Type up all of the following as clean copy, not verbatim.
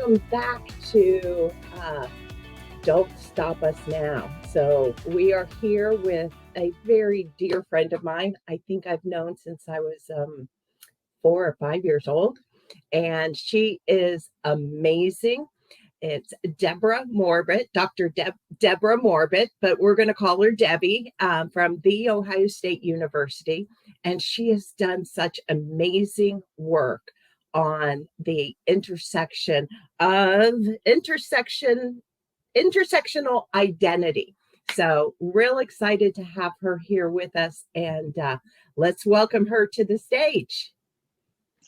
welcome back to Don't Stop Us Now. So, we are here with a very dear friend of mine. I think I've known since I was 4 or 5 years old, and she is amazing. It's Deborah Morbitt, Deborah Morbitt, but we're going to call her Debbie from The Ohio State University. And she has done such amazing work on the intersection of intersectional identity. So, real excited to have her here with us, and let's welcome her to the stage.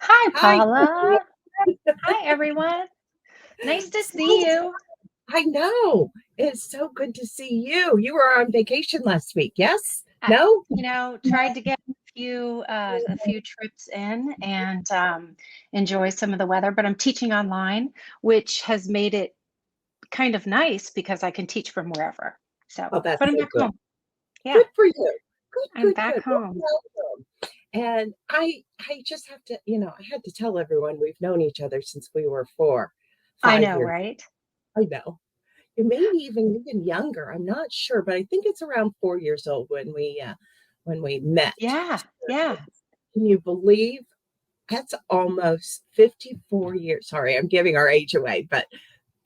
Hi, Hi. Paula. Hi, everyone. Nice to see you. I know. It's so good to see you. You were on vacation last week, yes? I, No? tried to get a few trips in and enjoy some of the weather, but I'm teaching online, which has made it kind of nice because I can teach from wherever. So, Oh, that's but I'm so back good. home. Yeah, Good for you. Good, I'm good, back good. Well, home. welcome. And I just have to, I had to tell everyone we've known each other since we were four, I five know, years. right? I know. Maybe even younger. I'm not sure, but I think it's around 4 years old when we met. Yeah, yeah. Can you believe that's almost 54 years? Sorry, I'm giving our age away, but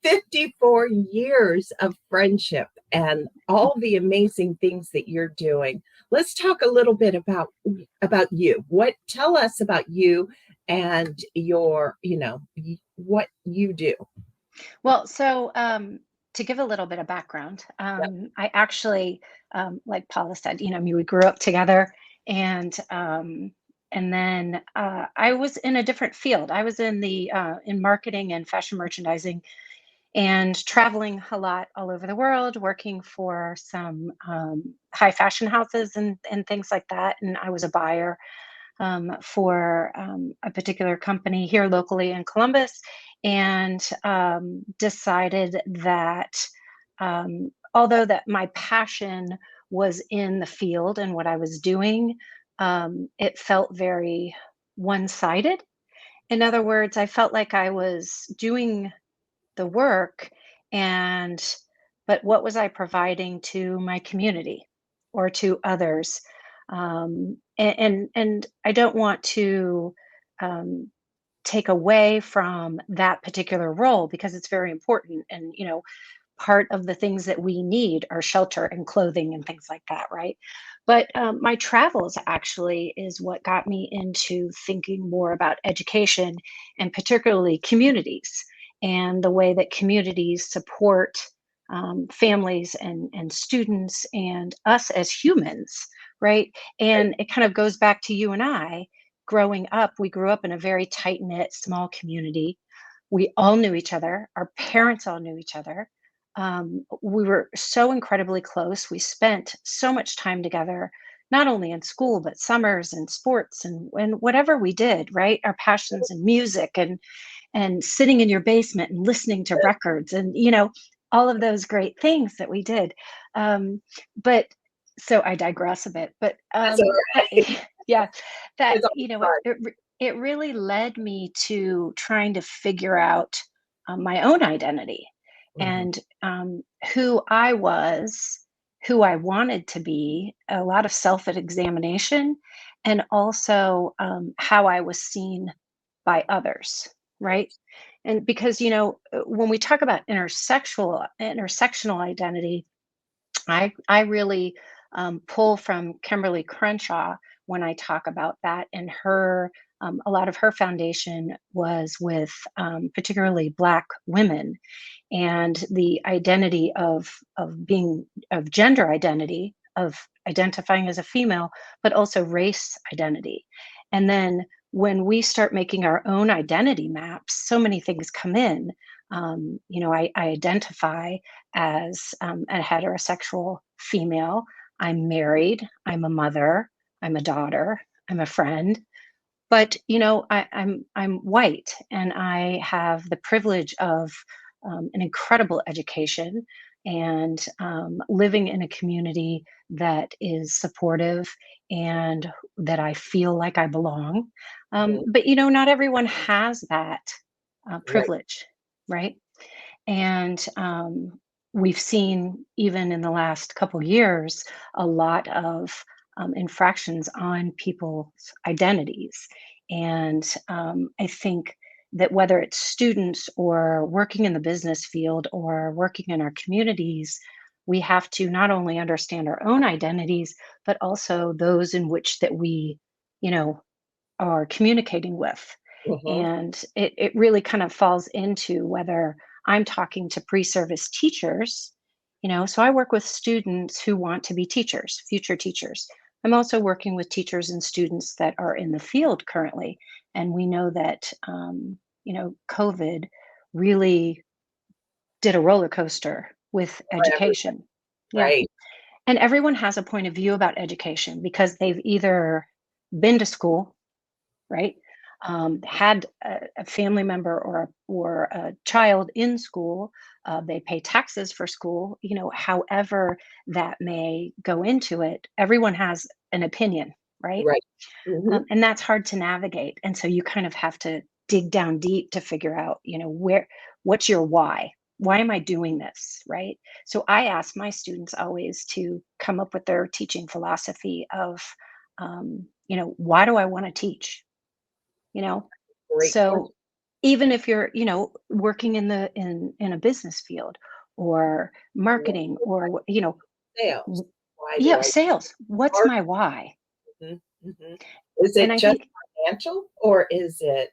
54 years of friendship and all the amazing things that you're doing. Let's talk a little bit about you. What tell us about you and your, what you do. Well, to give a little bit of background, Yep. I actually, like Paula said, we grew up together, and then I was in a different field. I was in marketing and fashion merchandising, and traveling a lot all over the world, working for some high fashion houses and things like that. And I was a buyer for a particular company here locally in Columbus, and decided that although that my passion was in the field and what I was doing, it felt very one-sided. In other words, I felt like I was doing the work, and but what was I providing to my community or to others? And I don't want to um, take away from that particular role because it's very important. And part of the things that we need are shelter and clothing and things like that, right? But my travels actually is what got me into thinking more about education, and particularly communities, and the way that communities support families and students and us as humans, right? And it kind of goes back to you and I growing up. We grew up in a very tight knit, small community. We all knew each other. Our parents all knew each other. We were so incredibly close. We spent so much time together, not only in school, but summers and sports and whatever we did, right? Our passions in music and sitting in your basement and listening to records and, all of those great things that we did. But so I digress a bit, but That's all right. yeah, that, It's always fun. it really led me to trying to figure out my own identity Mhm. and who I was, who I wanted to be, a lot of self examination, and also how I was seen by others, right? And because, when we talk about intersectional identity, I really pull from Kimberly Crenshaw when I talk about that. And a lot of her foundation was with particularly Black women, and the identity of gender identity, of identifying as a female, but also race identity. And then when we start making our own identity maps, so many things come in. I identify as a heterosexual female. I'm married. I'm a mother. I'm a daughter. I'm a friend. But I'm white, and I have the privilege of an incredible education, and living in a community that is supportive and that I feel like I belong. Mhm. But not everyone has that Right. privilege. right? And we've seen, even in the last couple years, a lot of infractions on people's identities. And I think that whether it's students or working in the business field or working in our communities, we have to not only understand our own identities, but also those in which that we, you know, are communicating with. Hmm. And it really kind of falls into whether I'm talking to pre-service teachers, so I work with students who want to be teachers, future teachers. I'm also working with teachers and students that are in the field currently. And we know that, COVID really did a roller coaster with education. Yeah. Right. And everyone has a point of view about education because they've either been to school, right? Had a family member or a child in school. They pay taxes for school. However that may go into it. Everyone has an opinion, right? Right. Hmm. And that's hard to navigate. And so you kind of have to dig down deep to figure out, what's your why? Why am I doing this? Right. So I ask my students always to come up with their teaching philosophy of, why do I want to teach? you know Great so question. even if you're working in a business field or Why marketing do or sales? Why do yeah, I sales, what's start? my why? Mhm, mhm. Is And it I just think, financial, or is it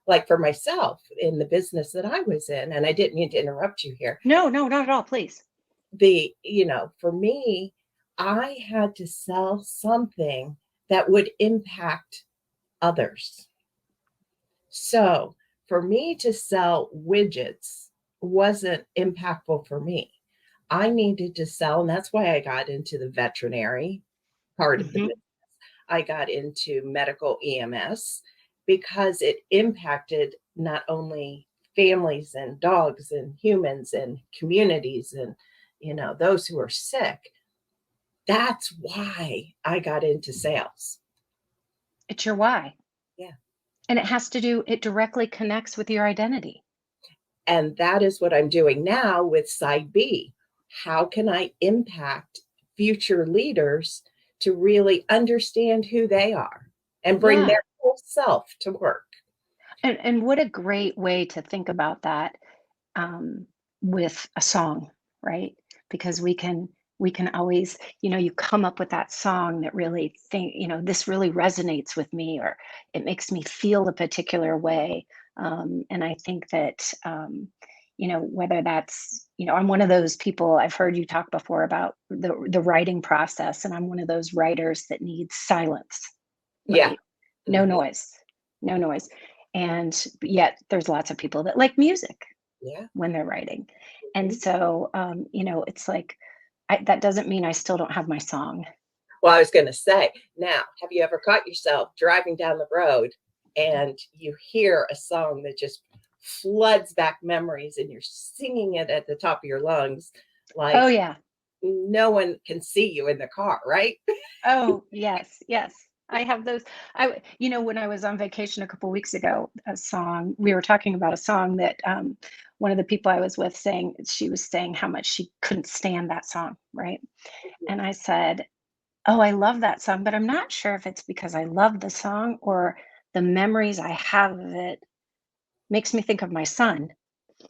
like for myself in the business that I was in, and I didn't mean to interrupt you here. no, no, not at all, please. For me, I had to sell something that would impact others. So for me to sell widgets wasn't impactful for me. I needed to sell, and that's why I got into the veterinary part of the Hmm. business. I got into medical EMS because it impacted not only families and dogs and humans and communities and those who are sick. That's why I got into sales. It's your why, Yeah. and it directly connects with your identity. And that is what I'm doing now with side B. How can I impact future leaders to really understand who they are and bring Yeah. their whole self to work? And what a great way to think about that, um, with a song, right? Because we can always, you come up with that song that really think, this really resonates with me, or it makes me feel a particular way. And I think that, whether that's, I'm one of those people. I've heard you talk before about the writing process, and I'm one of those writers that needs silence, Yeah. right? No Mhm. noise, no noise. And yet there's lots of people that like music Yeah. when they're writing. And Mhm. so, it's like, that doesn't mean I still don't have my song. Well, I was gonna say, now, have you ever caught yourself driving down the road and you hear a song that just floods back memories and you're singing it at the top of your lungs Oh, like yeah. no one can see you in the car, right? Oh, yes, yes. I have those. When I was on vacation a couple weeks ago, we were talking about a song that, one of the people I was with she was saying how much she couldn't stand that song, right? And I said, "Oh, I love that song, but I'm not sure if it's because I love the song or the memories I have of it makes me think of my son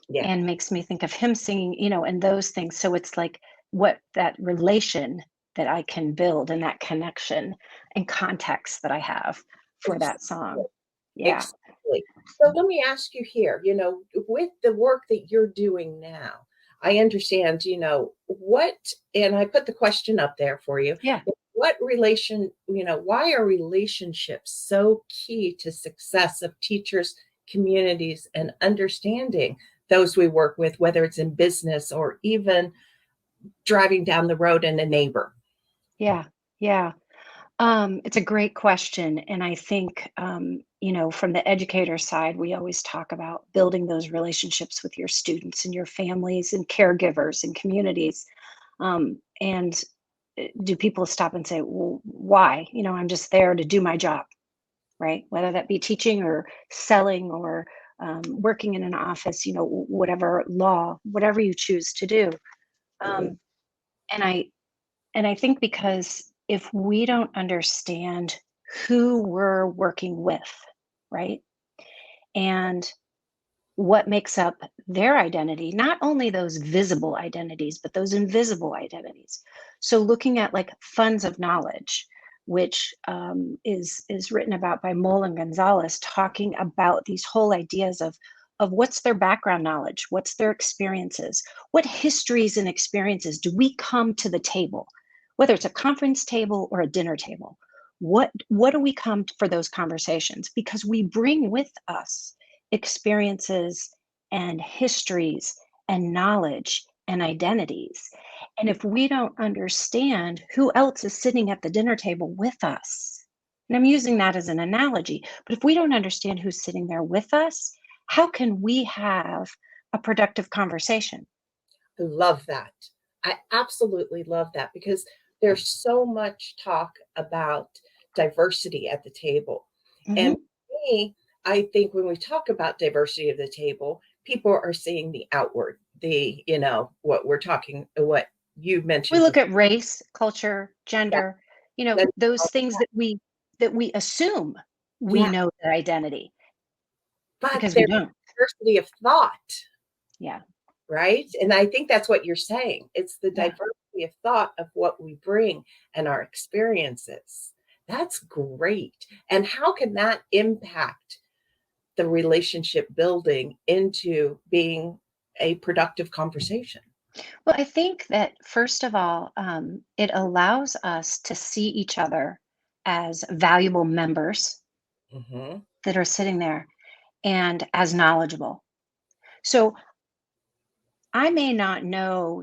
Yeah. and makes me think of him singing, and those things." So it's like what that relation that I can build and that connection and context that I have for that Exactly. song. Yeah. Exactly. So let me ask you here, with the work that you're doing now, I understand, what, and I put the question up there for you. Yeah. Why are relationships so key to success of teachers, communities, and understanding those we work with, whether it's in business or even driving down the road and a neighbor? Yeah. Yeah. It's a great question. And I think, from the educator side, we always talk about building those relationships with your students and your families and caregivers and communities. And do people stop and say, well, why? I'm just there to do my job, right? Whether that be teaching or selling or working in an office, whatever law, whatever you choose to do. Um, and I think because if we don't understand who we're working with, right? And what makes up their identity, not only those visible identities, but those invisible identities. So looking at like funds of knowledge, which is written about by Moll and Gonzalez, talking about these whole ideas of what's their background knowledge, what's their experiences, what histories and experiences do we come to the table, whether it's a conference table or a dinner table. What do we come for those conversations? Because we bring with us experiences and histories and knowledge and identities. And if we don't understand who else is sitting at the dinner table with us, and I'm using that as an analogy, but if we don't understand who's sitting there with us, how can we have a productive conversation? I love that. I absolutely love that because there's so much talk about diversity at the table. And Mhm. for me, I think when we talk about diversity of the table, people are seeing the outward, what we're talking, what you We mentioned look before. at race, culture, Yeah, gender, that, those things that we assume we yeah, know their identity but because we there's don't. diversity of thought. Yeah. Right? And I think that's what you're saying. It's the Yeah. diversity of thought of what we bring and our experiences. That's great. And how can that impact the relationship building into being a productive conversation? Well, I think that first of all, it allows us to see each other as valuable members Mhm. that are sitting there and as knowledgeable. So I may not know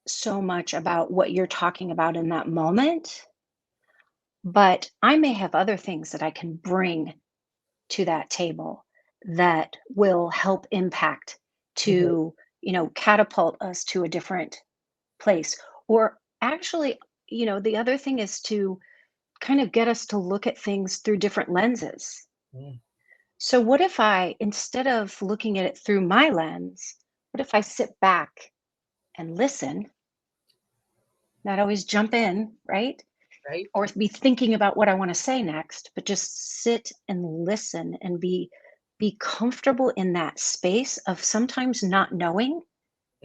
so much about what you're talking about in that moment, but I may have other things that I can bring to that table that will help impact Mhm. to, catapult us to a different place. Or actually, the other thing is to kind of get us to look at things through different lenses. Mm. So, what if I, instead of looking at it through my lens, what if I sit back and listen, not always jump in, right? Right? Or be thinking about what I want to say next, but just sit and listen and be comfortable in that space of sometimes not knowing,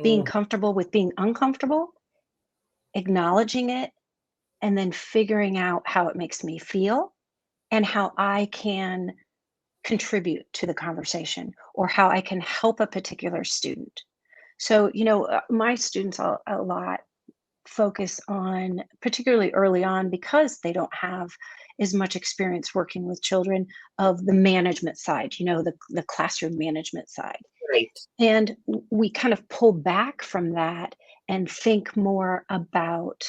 being Mm. comfortable with being uncomfortable, acknowledging it, and then figuring out how it makes me feel and how I can contribute to the conversation or how I can help a particular student. So, my students a lot focus on, particularly early on, because they don't have as much experience working with children, of the management side, the classroom management side. Right. And we kind of pull back from that and think more about,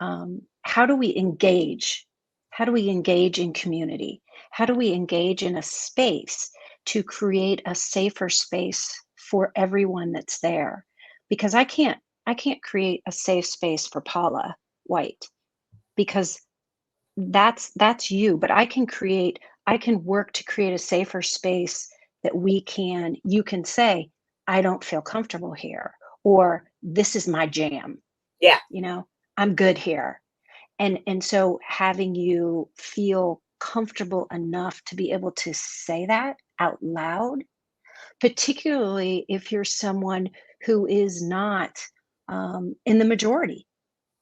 how do we engage? How do we engage in community? How do we engage in a space to create a safer space for everyone that's there? Because I can't create a safe space for Paula White, because that's you, but I can work to create a safer space that you can say, I don't feel comfortable here, or this is my jam, Yeah. you know, I'm good here. And so having you feel comfortable enough to be able to say that out loud, particularly if you're someone who is not in the majority,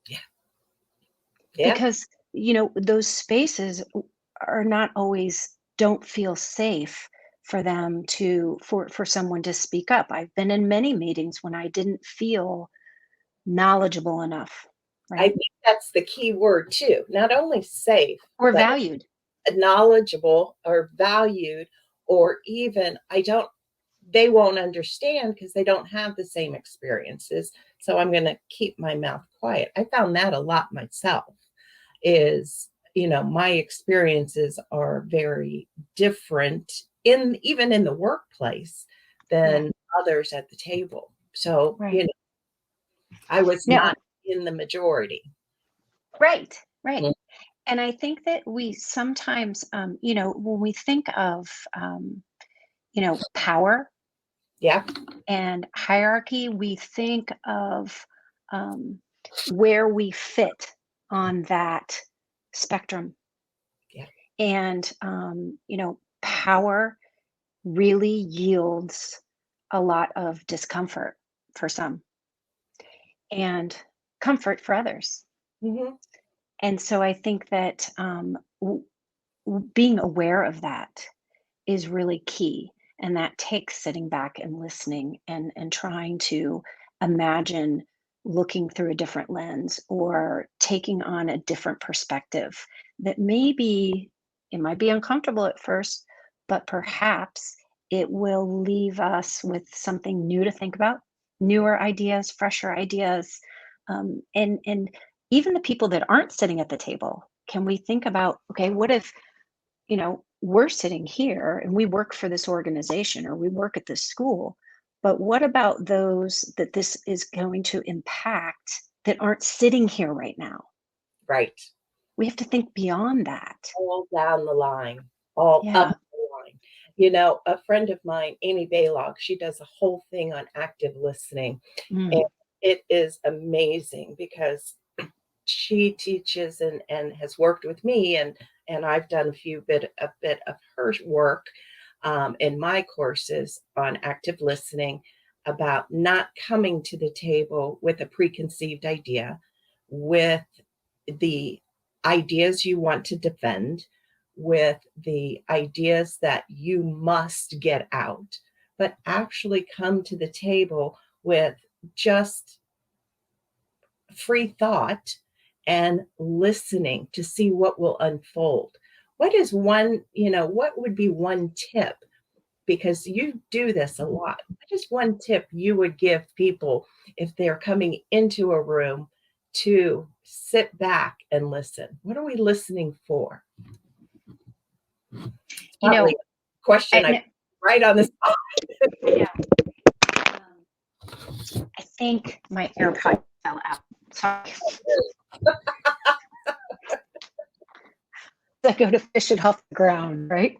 Yeah. Yeah. because those spaces are not always, don't feel safe for them to for someone to speak up. I've been in many meetings when I didn't feel knowledgeable enough, I right? think that's the key word too. Not only safe, Or but valued. knowledgeable or valued, or even they won't understand because they don't have the same experiences. So I'm going to keep my mouth quiet. I found that a lot myself is, my experiences are very different in even in the workplace Yeah. than others at the table. So, Right. I was Now, not in the majority. right, right. Mm. And I think that we sometimes, when we think of, power Yeah. and hierarchy. We think of um, where we fit on that spectrum. Yeah. And, power really yields a lot of discomfort for some and comfort for others. Hmm. And so I think that being aware of that is really key. And that takes sitting back and listening and trying to imagine looking through a different lens or taking on a different perspective that maybe it might be uncomfortable at first, but perhaps it will leave us with something new to think about, newer ideas, fresher ideas. And even the people that aren't sitting at the table, can we think about, okay, what if we're sitting here and we work for this organization or we work at this school, but what about those that this is going to impact that aren't sitting here right now? Right. We have to think beyond that. All down the line, all up Yeah. the line. A friend of mine, Amy Balog, she does a whole thing on active listening, and Mm, it is amazing because she teaches and has worked with me, and I've done a bit of her work in my courses on active listening about not coming to the table with a preconceived idea, with the ideas you want to defend, with the ideas that you must get out, but actually come to the table with just free thought and listening to see what will unfold. What would be one tip? Because you do this a lot. What is one tip you would give people if they're coming into a room to sit back and listen? What are we listening for? It's you probably know, a question I, I kn- put right on the spot. I know. I think my AirPod fell out. Sorry. I go to fish it off the ground, right?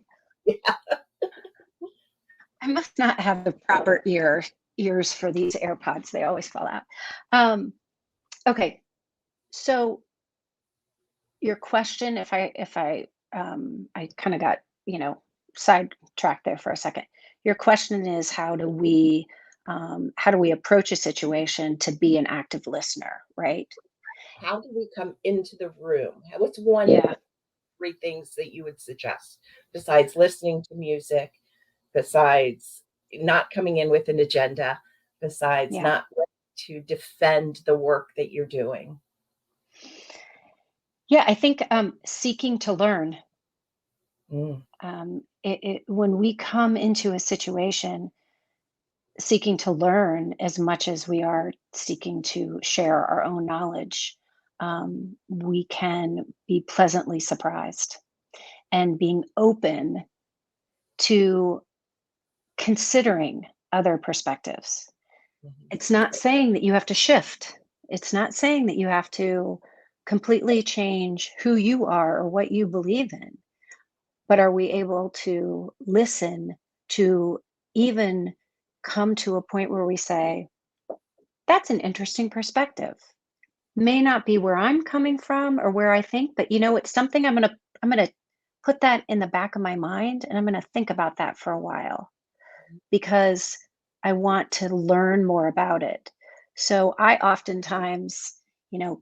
I must not have the proper ears for these AirPods. They always fall out. Um, okay, so your question, if I kind of got sidetracked there for a second. Your question is how do we approach a situation to be an active listener, right? How do we come into the room? What's one Yeah, three things that you would suggest besides listening to music, besides not coming in with an agenda, besides yeah, not to defend the work that you're doing? yeah. I think seeking to learn. Mm, When we come into a situation seeking to learn as much as we are seeking to share our own knowledge, we can be pleasantly surprised and being open to considering other perspectives. mhm. It's not saying that you have to shift. It's not saying that you have to completely change who you are or what you believe in. But are we able to listen to even come to a point where we say, that's an interesting perspective. May not be where I'm coming from or where I think, but it's something I'm going to put that in the back of my mind and I'm going to think about that for a while because I want to learn more about it. So I oftentimes,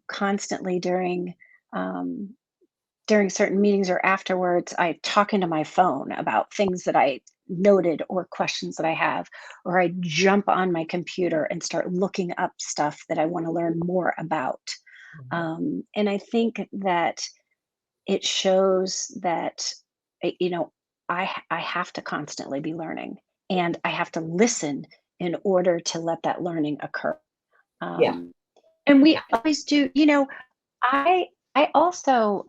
constantly um, during certain meetings or afterwards, I talk into my phone about things that I noted or questions that I have, or I jump on my computer and start looking up stuff that I want to learn more about. Mhm. And I think that it shows that, you know, I have to constantly be learning and I have to listen in order to let that learning occur. Yeah, Um, and we yeah, always do, I I also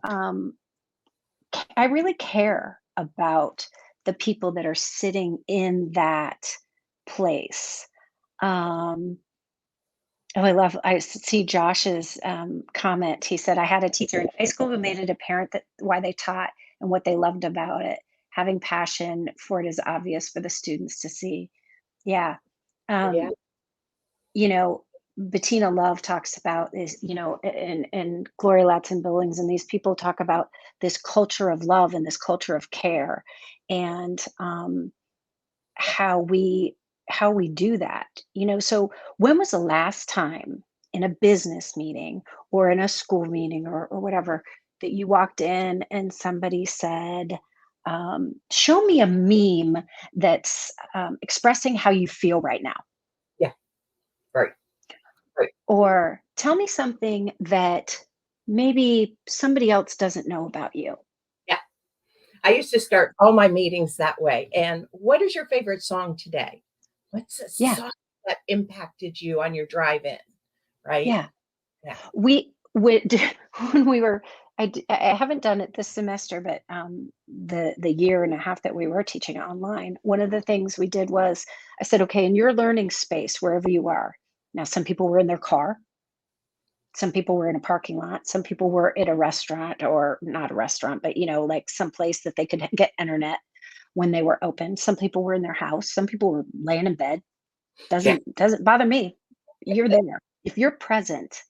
I really care about the people that are sitting in that place. Um, oh, I see Josh's comment. He said, I had a teacher in high school who made it apparent that why they taught and what they loved about it. having passion for it is obvious for the students to see. Yeah. Yeah. Um, you know, Bettina Love talks about is, and Gloria Latson Billings and these people talk about this culture of love and this culture of care, and how we how we do that. So when was the last time in a business meeting or in a school meeting or whatever that you walked in and somebody said, show me a meme that's expressing how you feel right now, Yeah. Right. Right. or tell me something that maybe somebody else doesn't know about you. Yeah. I used to start all my meetings that way. And what is your favorite song today? What's a Yeah, song that impacted you on your drive in? Right? yeah. Yeah. We when we were I haven't done it this semester, but the year and a half that we were teaching online, one of the things we did was I said, okay, in your learning space, wherever you are. Now, some people were in their car, some people were in a parking lot, some people were at a restaurant, or not a restaurant, but like some place that they could get internet when they were open. Some people were in their house, some people were laying in bed. Yeah. Doesn't bother me. You're there. If you're present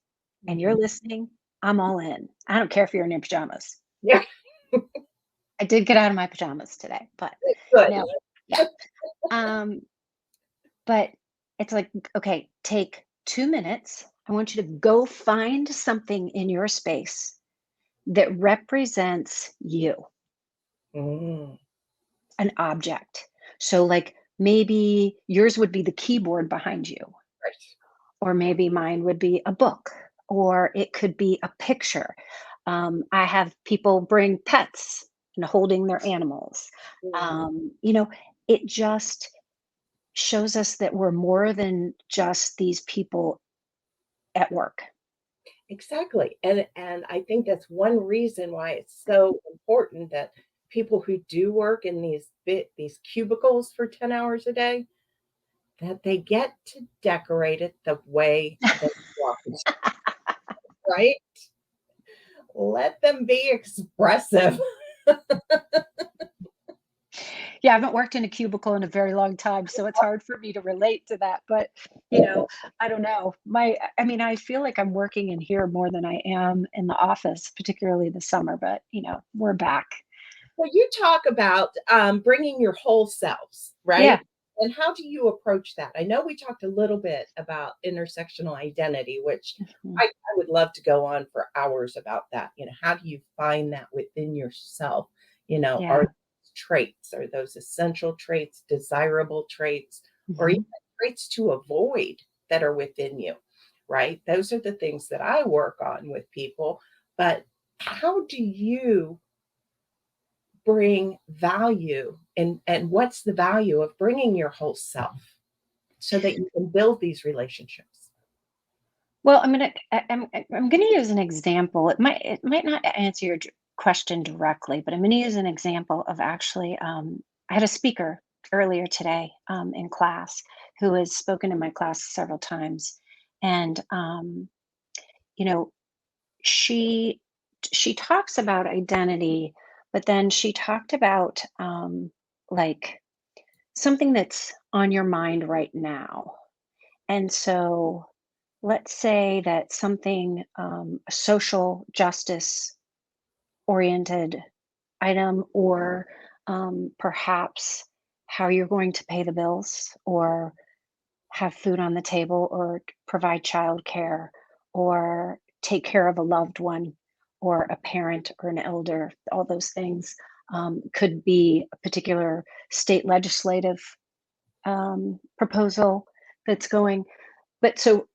and you're Mhm. listening, I'm all in. I don't care if you're in your pajamas. Yeah. I did get out of my pajamas today, but Good. no, yeah. Um, but it's like, okay, take 2 minutes. I want you to go find something in your space that represents you, Mm, an object. So, like, maybe yours would be the keyboard behind you, right. or maybe mine would be a book, or it could be a picture. I have people bring pets and holding their animals. Mm, It just shows us that we're more than just these people at work. exactly. And I think that's one reason why it's so important that people who do work in these cubicles for 10 hours a day, that they get to decorate it the way they want, right? Let them be expressive. Yeah, I haven't worked in a cubicle in a very long time, so it's hard for me to relate to that. But, I don't know. I mean, I feel like I'm working in here more than I am in the office, particularly the summer, but, we're back. Well, you talk about bringing your whole selves, Yeah. right? And how do you approach that? I know we talked a little bit about intersectional identity, which Mhm. I would love to go on for hours about that. How do you find that within yourself? Are Yeah. those traits, are those essential traits, desirable traits, or even Mhm. traits to avoid that are within you, right? Those are the things that I work on with people. But how do you bring value, and what's the value of bringing your whole self so that you can build these relationships? Well, I'm gonna use an example. It might not answer your question directly, but I'm gonna use an example of actually. I had a speaker earlier today in class who has spoken in my class several times, and you know, she she talks about identity, but then she talked about like something that's on your mind right now. And so let's say that something, a social justice oriented item, or perhaps how you're going to pay the bills, or have food on the table, or provide childcare, or take care of a loved one, or a parent or an elder, all those things could be a particular state legislative proposal that's going. But so,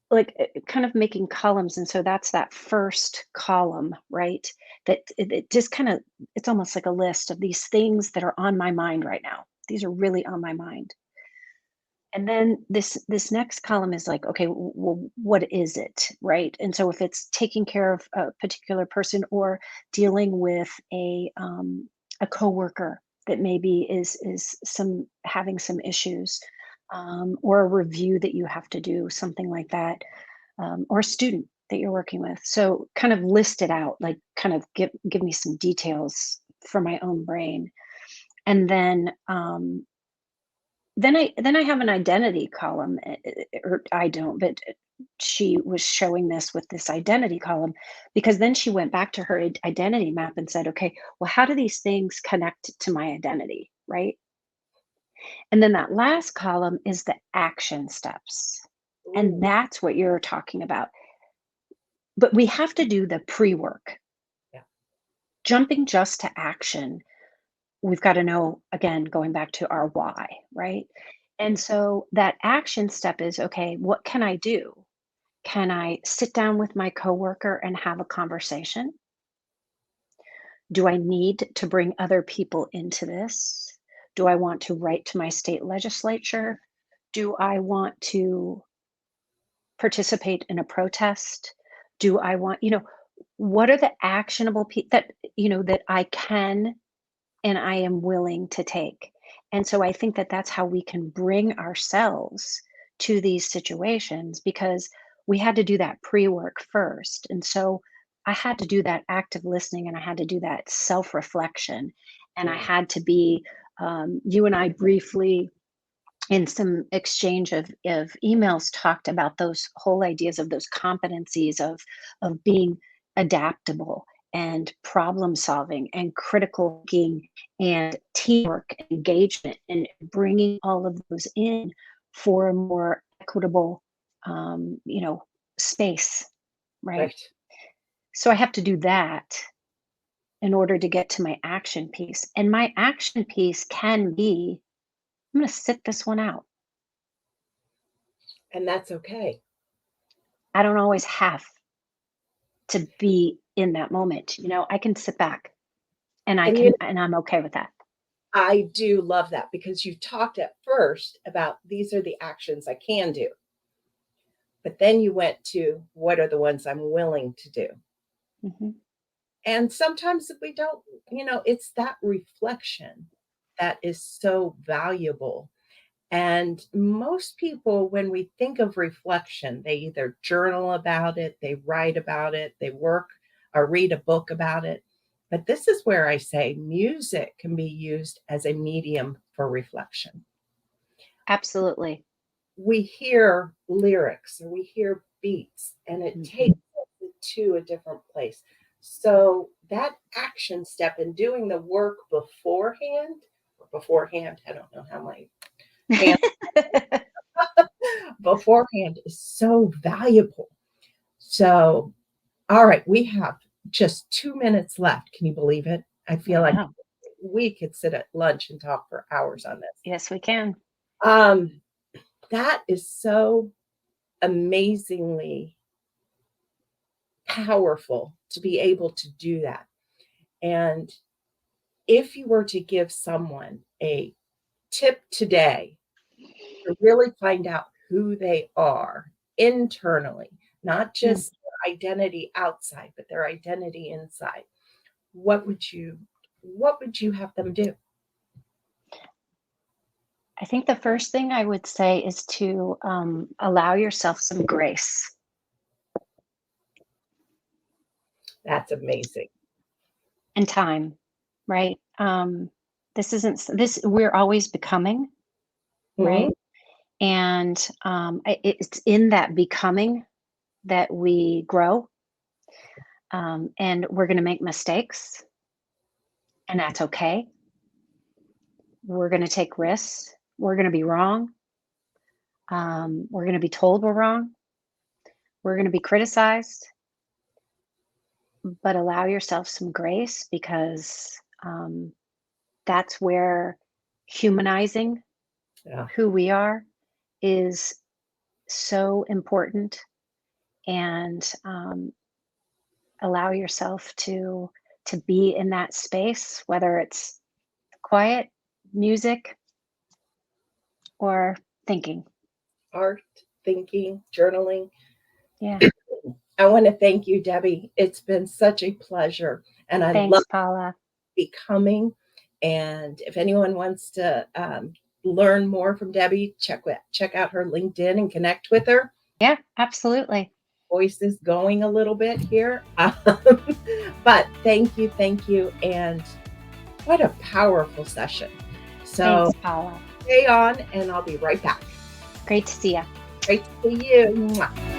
like, kind of making columns, and so that's that first column, right? That it just kind of, it's almost like a list of these things that are on my mind right now. These are really on my mind. And then this next column is like, okay, well, what is it, right? And so if it's taking care of a particular person, or dealing with a coworker that maybe is some having some issues, or a review that you have to do, something like that, or a student that you're working with. So kind of list it out, like kind of give me some details for my own brain. And then I have an identity column, or I don't, but she was showing this with this identity column, because then she went back to her identity map and said, okay, well, how do these things connect to my identity, right? And then that last column is the action steps. And Ooh, that's what you're talking about. But we have to do the pre-work. yeah, Jumping just to action, we've got to know, again, going back to our why, right? And so that action step is, okay, what can I do? Can I sit down with my coworker and have a conversation? Do I need to bring other people into this? Do I want to write to my state legislature? Do I want to participate in a protest? Do I want, what are the actionable that, that I can and I am willing to take? And so I think that that's how we can bring ourselves to these situations, because we had to do that pre-work first. And so I had to do that active listening, and I had to do that self-reflection, and I yeah, had to be, you and I briefly in some exchange of emails talked about those whole ideas of those competencies of being adaptable and problem solving and critical thinking and teamwork engagement, and bringing all of those in for a more equitable, you know space, right? right. So I have to do that in order to get to my action piece, and my action piece can be, I'm going to sit this one out. And that's okay. I don't always have to be in that moment. I can sit back, and And you and I'm okay with that. I do love that because you talked at first about these are the actions I can do, but then you went to what are the ones I'm willing to do. Mhm. And sometimes if we don't, it's that reflection that is so valuable. And most people, when we think of reflection, they either journal about it, they write about it, they work or read a book about it. But this is where I say music can be used as a medium for reflection. Absolutely. We hear lyrics or we hear beats and it Mhm. takes us to a different place. So that action step in doing the work beforehand, I don't know how my hand beforehand is so valuable. So, all right, we have just 2 minutes left. Can you believe it? I I feel like know. we could sit at lunch and talk for hours on this. Yes, we can. Um, that is so amazingly powerful to be able to do that. And if you were to give someone a tip today to really find out who they are internally, not Mm. just their identity outside, but their identity inside, what would you have them do? I think the first thing I would say is to, allow yourself some grace That's amazing. and time, right? This isn't this we're always becoming, Mhm. right? And it's in that becoming that we grow, and we're going to make mistakes, and that's okay. We're going to take risks. We're going to be wrong. We're going to be told we're wrong. We're going to be criticized, but allow yourself some grace, because that's where humanizing Yeah, who we are is so important. And allow yourself to be in that space, whether it's quiet, music, or thinking. art, thinking, journaling. Yeah. I wanna thank you, Debbie. It's been such a pleasure, and I love Thanks, Paula. becoming. And if anyone wants to learn more from Debbie, check out her LinkedIn and connect with her. Yeah, absolutely. Voice is going a little bit here, but thank you, and What a powerful session. So Thanks, Paula. stay on, and I'll be right back. Great to see you. Great to see you. Mwah.